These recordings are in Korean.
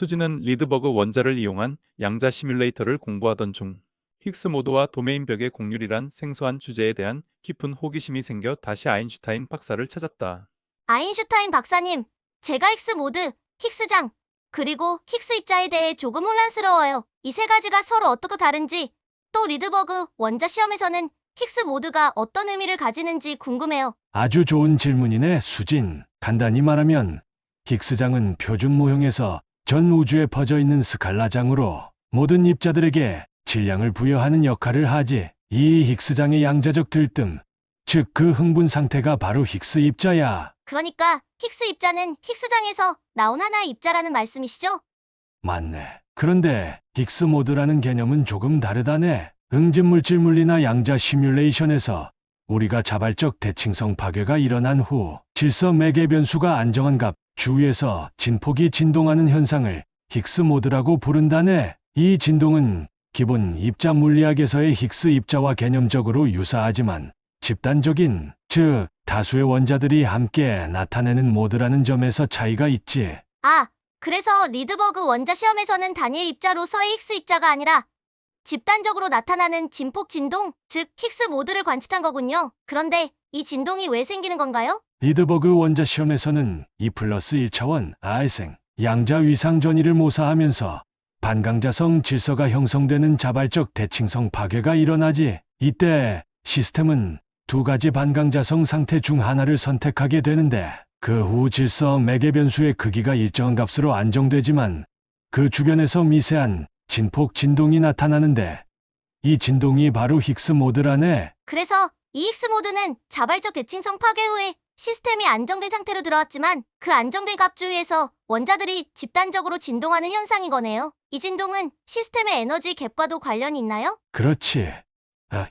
수지는 리드버그 원자를 이용한 양자 시뮬레이터를 공부하던 중 힉스 모드와 도메인 벽의 곡률이란 생소한 주제에 대한 깊은 호기심이 생겨 다시 아인슈타인 박사를 찾았다. 아인슈타인 박사님, 제가 힉스 모드, 힉스장, 그리고 힉스 입자에 대해 조금 혼란스러워요. 이 세 가지가 서로 어떻게 다른지, 또 리드버그 원자 시험에서는 힉스 모드가 어떤 의미를 가지는지 궁금해요. 아주 좋은 질문이네, 수진. 간단히 말하면 힉스장은 표준 모형에서 전 우주에 퍼져 있는 스칼라장으로 모든 입자들에게 질량을 부여하는 역할을 하지. 이 힉스장의 양자적 들뜸, 즉 그 흥분 상태가 바로 힉스 입자야. 그러니까 힉스 입자는 힉스장에서 나온 하나의 입자라는 말씀이시죠? 맞네. 그런데 힉스 모드라는 개념은 조금 다르다네. 응집물질 물리나 양자 시뮬레이션에서 우리가 자발적 대칭성 파괴가 일어난 후 질서 매개 변수가 안정한 값 주위에서 진폭이 진동하는 현상을 힉스 모드라고 부른다네. 이 진동은 기본 입자 물리학에서의 힉스 입자와 개념적으로 유사하지만 집단적인, 즉 다수의 원자들이 함께 나타내는 모드라는 점에서 차이가 있지. 아, 그래서 리드버그 원자 시험에서는 단일 입자로서의 힉스 입자가 아니라 집단적으로 나타나는 진폭 진동, 즉 힉스 모드를 관측한 거군요. 그런데 이 진동이 왜 생기는 건가요? 리드버그 원자 시험에서는 2+1차원 아이생 양자 위상 전이를 모사하면서 반강자성 질서가 형성되는 자발적 대칭성 파괴가 일어나지. 이때 시스템은 두 가지 반강자성 상태 중 하나를 선택하게 되는데 그 후 질서 매개 변수의 크기가 일정한 값으로 안정되지만 그 주변에서 미세한 진폭 진동이 나타나는데 이 진동이 바로 힉스 모드라네. 그래서 이 힉스 모드는 자발적 대칭성 파괴 후에 시스템이 안정된 상태로 들어왔지만 그 안정된 값 주위에서 원자들이 집단적으로 진동하는 현상인 거네요. 이 진동은 시스템의 에너지 갭과도 관련이 있나요? 그렇지.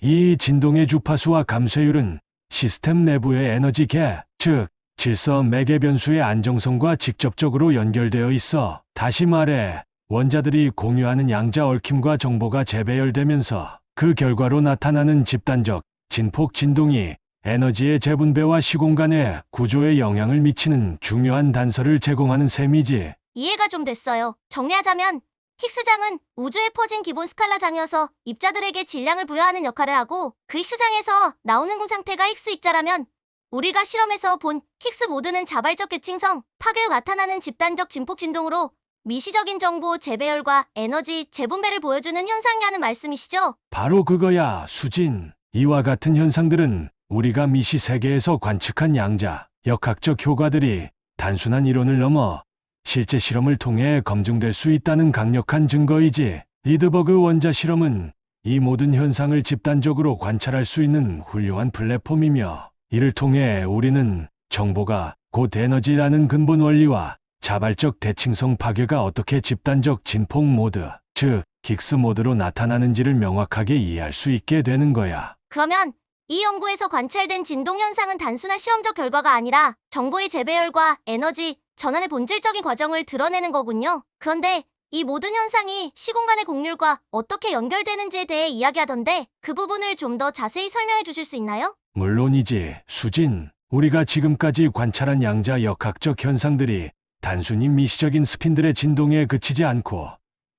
이 진동의 주파수와 감쇄율은 시스템 내부의 에너지 갭, 즉 질서 매개 변수의 안정성과 직접적으로 연결되어 있어. 다시 말해 원자들이 공유하는 양자 얽힘과 정보가 재배열되면서 그 결과로 나타나는 집단적 진폭 진동이 에너지의 재분배와 시공간의 구조에 영향을 미치는 중요한 단서를 제공하는 셈이지. 이해가 좀 됐어요. 정리하자면 힉스장은 우주에 퍼진 기본 스칼라장이어서 입자들에게 질량을 부여하는 역할을 하고 그 힉스장에서 나오는 군 상태가 힉스 입자라면 우리가 실험에서 본 힉스 모드는 자발적 대칭성, 파괴 후 나타나는 집단적 진폭 진동으로 미시적인 정보 재배열과 에너지 재분배를 보여주는 현상이라는 말씀이시죠? 바로 그거야, 수진. 이와 같은 현상들은 우리가 미시 세계에서 관측한 양자, 역학적 효과들이 단순한 이론을 넘어 실제 실험을 통해 검증될 수 있다는 강력한 증거이지. 리드버그 원자 실험은 이 모든 현상을 집단적으로 관찰할 수 있는 훌륭한 플랫폼이며 이를 통해 우리는 정보가 곧 에너지라는 근본 원리와 자발적 대칭성 파괴가 어떻게 집단적 진폭 모드, 즉 힉스 모드로 나타나는지를 명확하게 이해할 수 있게 되는 거야. 그러면 이 연구에서 관찰된 진동 현상은 단순한 시험적 결과가 아니라 정보의 재배열과 에너지 전환의 본질적인 과정을 드러내는 거군요. 그런데 이 모든 현상이 시공간의 곡률과 어떻게 연결되는지에 대해 이야기하던데 그 부분을 좀 더 자세히 설명해 주실 수 있나요? 물론이지, 수진. 우리가 지금까지 관찰한 양자 역학적 현상들이 단순히 미시적인 스핀들의 진동에 그치지 않고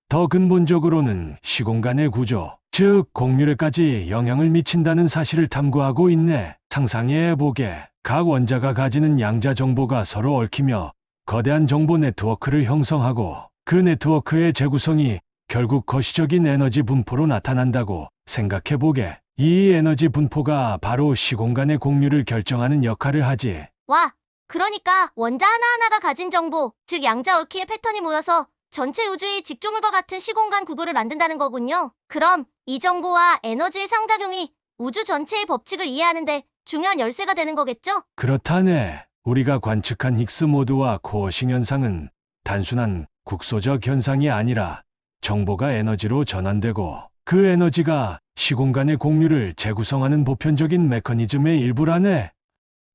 더 근본적으로는 시공간의 구조, 즉 곡률에까지 영향을 미친다는 사실을 탐구하고 있네. 상상해보게. 각 원자가 가지는 양자 정보가 서로 얽히며 거대한 정보 네트워크를 형성하고 그 네트워크의 재구성이 결국 거시적인 에너지 분포로 나타난다고 생각해보게. 이 에너지 분포가 바로 시공간의 곡률을 결정하는 역할을 하지. 와, 그러니까 원자 하나하나가 가진 정보, 즉 양자 얽히의 패턴이 모여서 전체 우주의 직조물과 같은 시공간 구도를 만든다는 거군요. 그럼 이 정보와 에너지의 상작용이 우주 전체의 법칙을 이해하는데 중요한 열쇠가 되는 거겠죠? 그렇다네. 우리가 관측한 힉스 모드와 코어싱 현상은 단순한 국소적 현상이 아니라 정보가 에너지로 전환되고 그 에너지가 시공간의 곡률을 재구성하는 보편적인 메커니즘의 일부라네.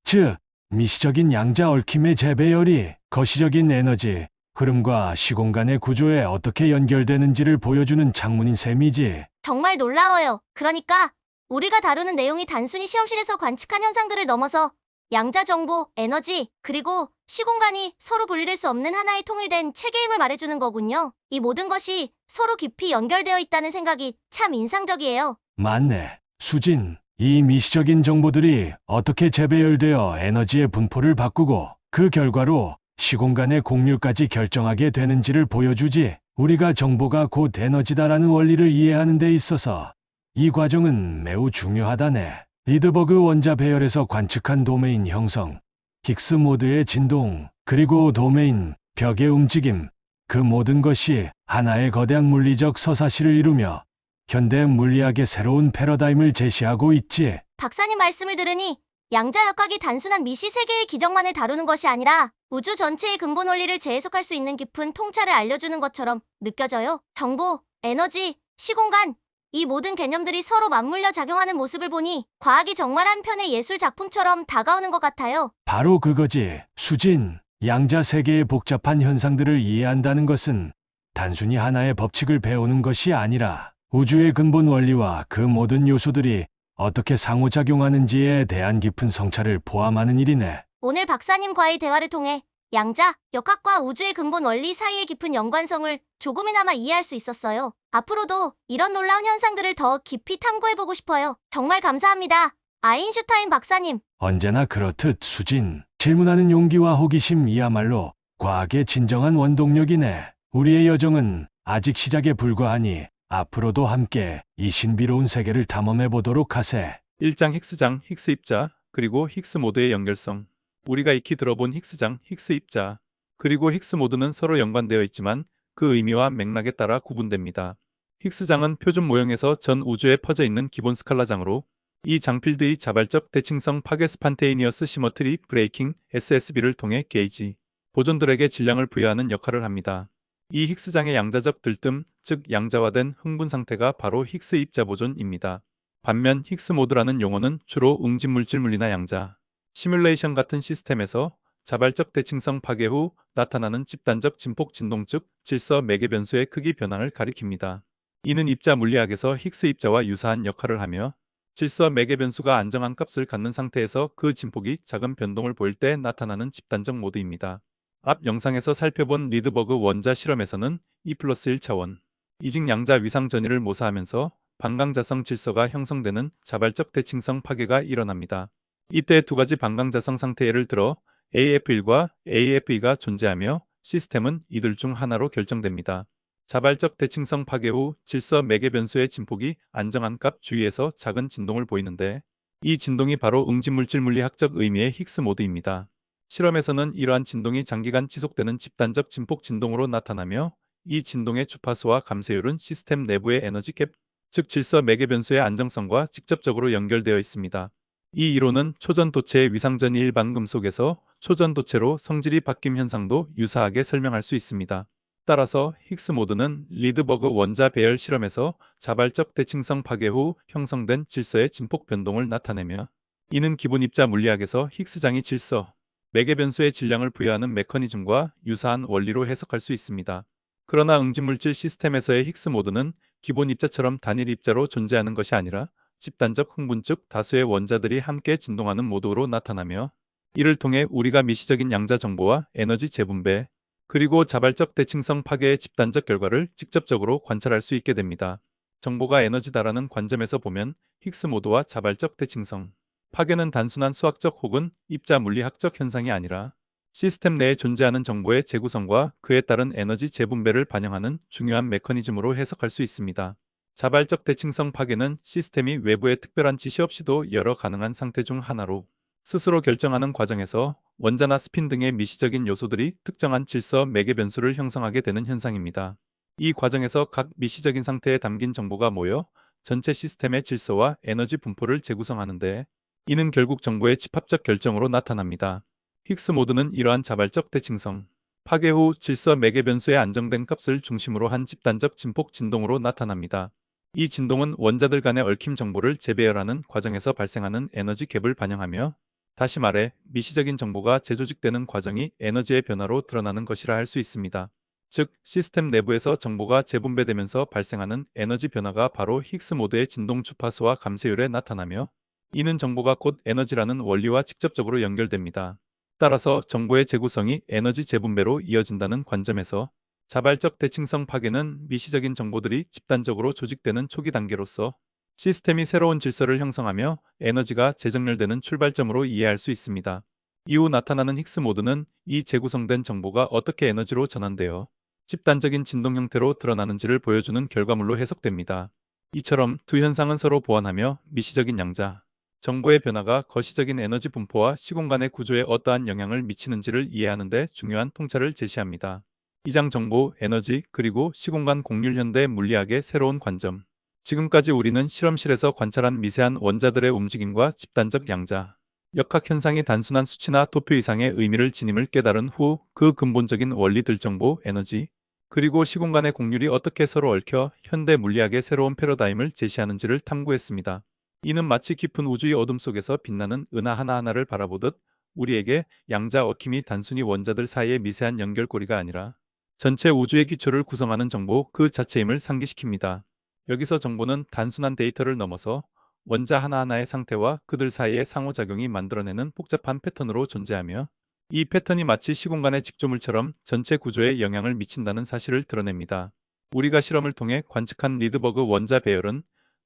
즉, 미시적인 양자 얽힘의 재배열이 거시적인 에너지 흐름과 시공간의 구조에 어떻게 연결되는지를 보여주는 창문인 셈이지. 정말 놀라워요. 그러니까 우리가 다루는 내용이 단순히 시험실에서 관측한 현상들을 넘어서 양자 정보, 에너지, 그리고 시공간이 서로 분리될 수 없는 하나의 통일된 체계임을 말해주는 거군요. 이 모든 것이 서로 깊이 연결되어 있다는 생각이 참 인상적이에요. 맞네. 수진, 이 미시적인 정보들이 어떻게 재배열되어 에너지의 분포를 바꾸고 그 결과로 시공간의 공률까지 결정하게 되는지를 보여주지. 우리가 정보가 곧 에너지다라는 원리를 이해하는 데 있어서 이 과정은 매우 중요하다네. 리드버그 원자 배열에서 관측한 도메인 형성, 힉스 모드의 진동, 그리고 도메인, 벽의 움직임, 그 모든 것이 하나의 거대한 물리적 서사시를 이루며 현대 물리학의 새로운 패러다임을 제시하고 있지. 박사님 말씀을 들으니 양자역학이 단순한 미시 세계의 기적만을 다루는 것이 아니라 우주 전체의 근본 원리를 재해석할 수 있는 깊은 통찰을 알려주는 것처럼 느껴져요. 정보, 에너지, 시공간, 이 모든 개념들이 서로 맞물려 작용하는 모습을 보니 과학이 정말 한 편의 예술 작품처럼 다가오는 것 같아요. 바로 그거지. 수진, 양자 세계의 복잡한 현상들을 이해한다는 것은 단순히 하나의 법칙을 배우는 것이 아니라 우주의 근본 원리와 그 모든 요소들이 어떻게 상호작용하는지에 대한 깊은 성찰을 포함하는 일이네. 오늘 박사님과의 대화를 통해 양자, 역학과 우주의 근본 원리 사이의 깊은 연관성을 조금이나마 이해할 수 있었어요. 앞으로도 이런 놀라운 현상들을 더 깊이 탐구해보고 싶어요. 정말 감사합니다. 아인슈타인 박사님. 언제나 그렇듯 수진, 질문하는 용기와 호기심이야말로 과학의 진정한 원동력이네. 우리의 여정은 아직 시작에 불과하니 앞으로도 함께 이 신비로운 세계를 탐험해 보도록 하세. 1장 힉스장, 힉스 입자, 그리고 힉스 모드의 연결성. 우리가 익히 들어본 힉스장, 힉스 입자, 그리고 힉스 모드는 서로 연관되어 있지만 그 의미와 맥락에 따라 구분됩니다. 힉스장은 표준 모형에서 전 우주에 퍼져 있는 기본 스칼라장으로 이 장필드의 자발적 대칭성 파괴 스판테이니어스 시머트리 브레이킹 SSB를 통해 게이지, 보존들에게 질량을 부여하는 역할을 합니다. 이 힉스장의 양자적 들뜸, 즉 양자화된 흥분 상태가 바로 힉스 입자 보존입니다. 반면 힉스 모드라는 용어는 주로 응집물질 물리나 양자, 시뮬레이션 같은 시스템에서 자발적 대칭성 파괴 후 나타나는 집단적 진폭 진동 즉 질서 매개 변수의 크기 변화를 가리킵니다. 이는 입자 물리학에서 힉스 입자와 유사한 역할을 하며 질서 매개 변수가 안정한 값을 갖는 상태에서 그 진폭이 작은 변동을 보일 때 나타나는 집단적 모드입니다. 앞 영상에서 살펴본 리드버그 원자 실험에서는 2+1 차원, 이직 양자 위상 전이를 모사하면서 반강자성 질서가 형성되는 자발적 대칭성 파괴가 일어납니다. 이때 두 가지 반강자성 상태 예를 들어 AF1과 AF2가 존재하며 시스템은 이들 중 하나로 결정됩니다. 자발적 대칭성 파괴 후 질서 매개 변수의 진폭이 안정한 값 주위에서 작은 진동을 보이는데 이 진동이 바로 응집물질 물리학적 의미의 힉스 모드입니다. 실험에서는 이러한 진동이 장기간 지속되는 집단적 진폭 진동으로 나타나며 이 진동의 주파수와 감쇄율은 시스템 내부의 에너지 갭, 즉 질서 매개 변수의 안정성과 직접적으로 연결되어 있습니다. 이 이론은 초전도체의 위상전이 일반 금속에서 초전도체로 성질이 바뀜 현상도 유사하게 설명할 수 있습니다. 따라서 힉스 모드는 리드버그 원자 배열 실험에서 자발적 대칭성 파괴 후 형성된 질서의 진폭 변동을 나타내며 이는 기본 입자 물리학에서 힉스장이 질서, 매개 변수의 질량을 부여하는 메커니즘과 유사한 원리로 해석할 수 있습니다. 그러나 응집물질 시스템에서의 힉스 모드는 기본 입자처럼 단일 입자로 존재하는 것이 아니라 집단적 흥분 즉 다수의 원자들이 함께 진동하는 모드로 나타나며 이를 통해 우리가 미시적인 양자 정보와 에너지 재분배, 그리고 자발적 대칭성 파괴의 집단적 결과를 직접적으로 관찰할 수 있게 됩니다. 정보가 에너지다라는 관점에서 보면 힉스 모드와 자발적 대칭성, 파괴는 단순한 수학적 혹은 입자 물리학적 현상이 아니라 시스템 내에 존재하는 정보의 재구성과 그에 따른 에너지 재분배를 반영하는 중요한 메커니즘으로 해석할 수 있습니다. 자발적 대칭성 파괴는 시스템이 외부의 특별한 지시 없이도 여러 가능한 상태 중 하나로 스스로 결정하는 과정에서 원자나 스핀 등의 미시적인 요소들이 특정한 질서 매개 변수를 형성하게 되는 현상입니다. 이 과정에서 각 미시적인 상태에 담긴 정보가 모여 전체 시스템의 질서와 에너지 분포를 재구성하는데 이는 결국 정보의 집합적 결정으로 나타납니다. 힉스 모드는 이러한 자발적 대칭성, 파괴 후 질서 매개 변수의 안정된 값을 중심으로 한 집단적 진폭 진동으로 나타납니다. 이 진동은 원자들 간의 얽힘 정보를 재배열하는 과정에서 발생하는 에너지 갭을 반영하며 다시 말해 미시적인 정보가 재조직되는 과정이 에너지의 변화로 드러나는 것이라 할 수 있습니다. 즉 시스템 내부에서 정보가 재분배되면서 발생하는 에너지 변화가 바로 힉스 모드의 진동 주파수와 감쇄율에 나타나며 이는 정보가 곧 에너지라는 원리와 직접적으로 연결됩니다. 따라서 정보의 재구성이 에너지 재분배로 이어진다는 관점에서 자발적 대칭성 파괴는 미시적인 정보들이 집단적으로 조직되는 초기 단계로서 시스템이 새로운 질서를 형성하며 에너지가 재정렬되는 출발점으로 이해할 수 있습니다. 이후 나타나는 힉스 모드는 이 재구성된 정보가 어떻게 에너지로 전환되어 집단적인 진동 형태로 드러나는지를 보여주는 결과물로 해석됩니다. 이처럼 두 현상은 서로 보완하며 미시적인 양자, 정보의 변화가 거시적인 에너지 분포와 시공간의 구조에 어떠한 영향을 미치는지를 이해하는 데 중요한 통찰을 제시합니다. 이 장 정보, 에너지, 그리고 시공간 공률 현대 물리학의 새로운 관점. 지금까지 우리는 실험실에서 관찰한 미세한 원자들의 움직임과 집단적 양자, 역학 현상이 단순한 수치나 도표 이상의 의미를 지님을 깨달은 후 그 근본적인 원리들 정보, 에너지, 그리고 시공간의 공률이 어떻게 서로 얽혀 현대 물리학의 새로운 패러다임을 제시하는지를 탐구했습니다. 이는 마치 깊은 우주의 어둠 속에서 빛나는 은하 하나하나를 바라보듯 우리에게 양자 얽힘이 단순히 원자들 사이의 미세한 연결고리가 아니라 전체 우주의 기초를 구성하는 정보 그 자체임을 상기시킵니다. 여기서 정보는 단순한 데이터를 넘어서 원자 하나하나의 상태와 그들 사이의 상호작용이 만들어내는 복잡한 패턴으로 존재하며 이 패턴이 마치 시공간의 직조물처럼 전체 구조에 영향을 미친다는 사실을 드러냅니다. 우리가 실험을 통해 관측한 리드버그 원자 배열은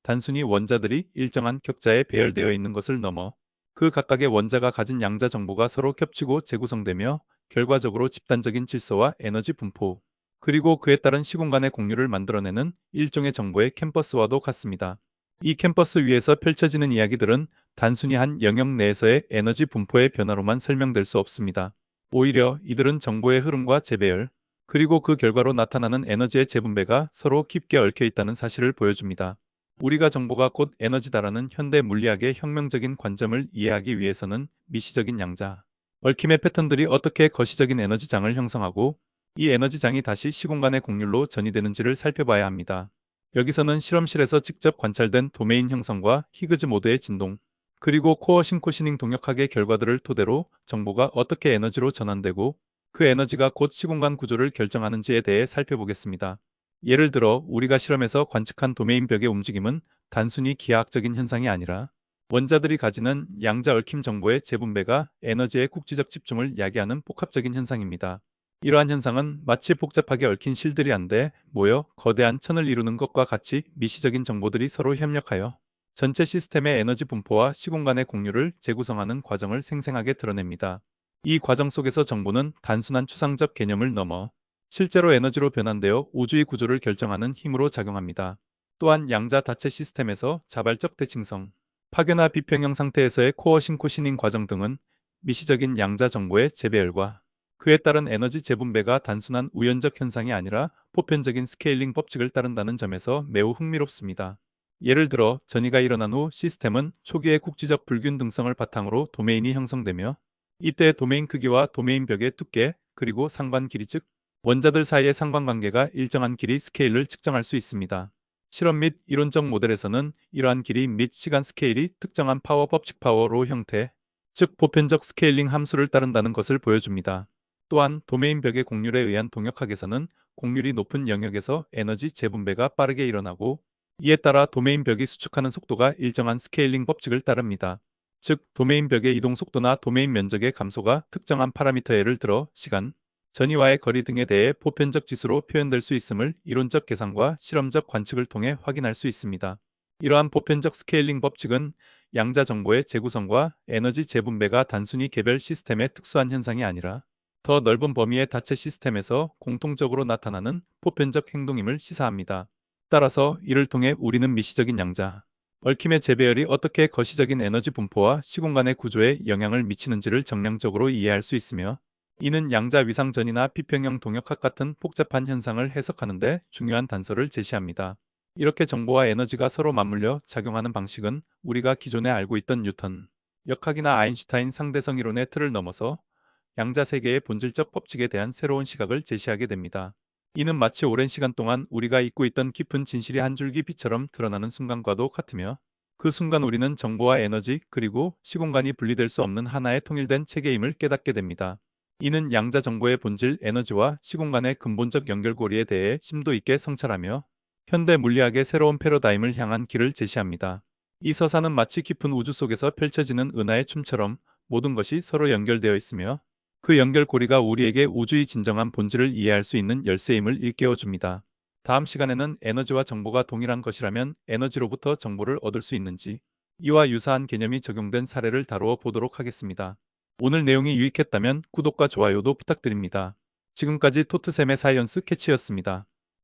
단순히 원자들이 일정한 격자에 배열되어 있는 것을 넘어 그 각각의 원자가 가진 양자 정보가 서로 겹치고 재구성되며 결과적으로 집단적인 질서와 에너지 분포, 그리고 그에 따른 시공간의 공유를 만들어내는 일종의 정보의 캠퍼스와도 같습니다. 이 캠퍼스 위에서 펼쳐지는 이야기들은 단순히 한 영역 내에서의 에너지 분포의 변화로만 설명될 수 없습니다. 오히려 이들은 정보의 흐름과 재배열, 그리고 그 결과로 나타나는 에너지의 재분배가 서로 깊게 얽혀 있다는 사실을 보여줍니다. 우리가 정보가 곧 에너지다라는 현대 물리학의 혁명적인 관점을 이해하기 위해서는 미시적인 양자, 얽힘의 패턴들이 어떻게 거시적인 에너지장을 형성하고 이 에너지장이 다시 시공간의 공률로 전이되는지를 살펴봐야 합니다. 여기서는 실험실에서 직접 관찰된 도메인 형성과 히그즈 모드의 진동, 그리고 코어 싱코시닝 동역학의 결과들을 토대로 정보가 어떻게 에너지로 전환되고 그 에너지가 곧 시공간 구조를 결정하는지에 대해 살펴보겠습니다. 예를 들어 우리가 실험에서 관측한 도메인 벽의 움직임은 단순히 기하학적인 현상이 아니라 원자들이 가지는 양자 얽힘 정보의 재분배가 에너지의 국지적 집중을 야기하는 복합적인 현상입니다. 이러한 현상은 마치 복잡하게 얽힌 실들이 한데 모여 거대한 천을 이루는 것과 같이 미시적인 정보들이 서로 협력하여 전체 시스템의 에너지 분포와 시공간의 공유를 재구성하는 과정을 생생하게 드러냅니다. 이 과정 속에서 정보는 단순한 추상적 개념을 넘어 실제로 에너지로 변환되어 우주의 구조를 결정하는 힘으로 작용합니다. 또한 양자 다체 시스템에서 자발적 대칭성, 파괴나 비평형 상태에서의 코어 싱코시닝 과정 등은 미시적인 양자 정보의 재배열과 그에 따른 에너지 재분배가 단순한 우연적 현상이 아니라 보편적인 스케일링 법칙을 따른다는 점에서 매우 흥미롭습니다. 예를 들어 전이가 일어난 후 시스템은 초기의 국지적 불균등성을 바탕으로 도메인이 형성되며 이때 도메인 크기와 도메인 벽의 두께, 그리고 상관 길이 즉 원자들 사이의 상관관계가 일정한 길이 스케일을 측정할 수 있습니다. 실험 및 이론적 모델에서는 이러한 길이 및 시간 스케일이 특정한 파워 법칙 파워로 형태, 즉 보편적 스케일링 함수를 따른다는 것을 보여줍니다. 또한 도메인 벽의 공률에 의한 동역학에서는 공률이 높은 영역에서 에너지 재분배가 빠르게 일어나고 이에 따라 도메인 벽이 수축하는 속도가 일정한 스케일링 법칙을 따릅니다. 즉 도메인 벽의 이동 속도나 도메인 면적의 감소가 특정한 파라미터 예를 들어 시간, 전이와의 거리 등에 대해 보편적 지수로 표현될 수 있음을 이론적 계산과 실험적 관측을 통해 확인할 수 있습니다. 이러한 보편적 스케일링 법칙은 양자 정보의 재구성과 에너지 재분배가 단순히 개별 시스템의 특수한 현상이 아니라 더 넓은 범위의 다체 시스템에서 공통적으로 나타나는 보편적 행동임을 시사합니다. 따라서 이를 통해 우리는 미시적인 양자, 얽힘의 재배열이 어떻게 거시적인 에너지 분포와 시공간의 구조에 영향을 미치는지를 정량적으로 이해할 수 있으며 이는 양자 위상전이나 비평형 동역학 같은 복잡한 현상을 해석하는 데 중요한 단서를 제시합니다. 이렇게 정보와 에너지가 서로 맞물려 작용하는 방식은 우리가 기존에 알고 있던 뉴턴, 역학이나 아인슈타인 상대성 이론의 틀을 넘어서 양자 세계의 본질적 법칙에 대한 새로운 시각을 제시하게 됩니다. 이는 마치 오랜 시간 동안 우리가 잊고 있던 깊은 진실이 한 줄기 빛처럼 드러나는 순간과도 같으며 그 순간 우리는 정보와 에너지 그리고 시공간이 분리될 수 없는 하나의 통일된 체계임을 깨닫게 됩니다. 이는 양자 정보의 본질 에너지와 시공간의 근본적 연결고리에 대해 심도 있게 성찰하며 현대 물리학의 새로운 패러다임을 향한 길을 제시합니다. 이 서사는 마치 깊은 우주 속에서 펼쳐지는 은하의 춤처럼 모든 것이 서로 연결되어 있으며 그 연결고리가 우리에게 우주의 진정한 본질을 이해할 수 있는 열쇠임을 일깨워줍니다. 다음 시간에는 에너지와 정보가 동일한 것이라면 에너지로부터 정보를 얻을 수 있는지, 이와 유사한 개념이 적용된 사례를 다루어 보도록 하겠습니다. 오늘 내용이 유익했다면 구독과 좋아요도 부탁드립니다. 지금까지 토트샘의 사이언스 캐치였습니다.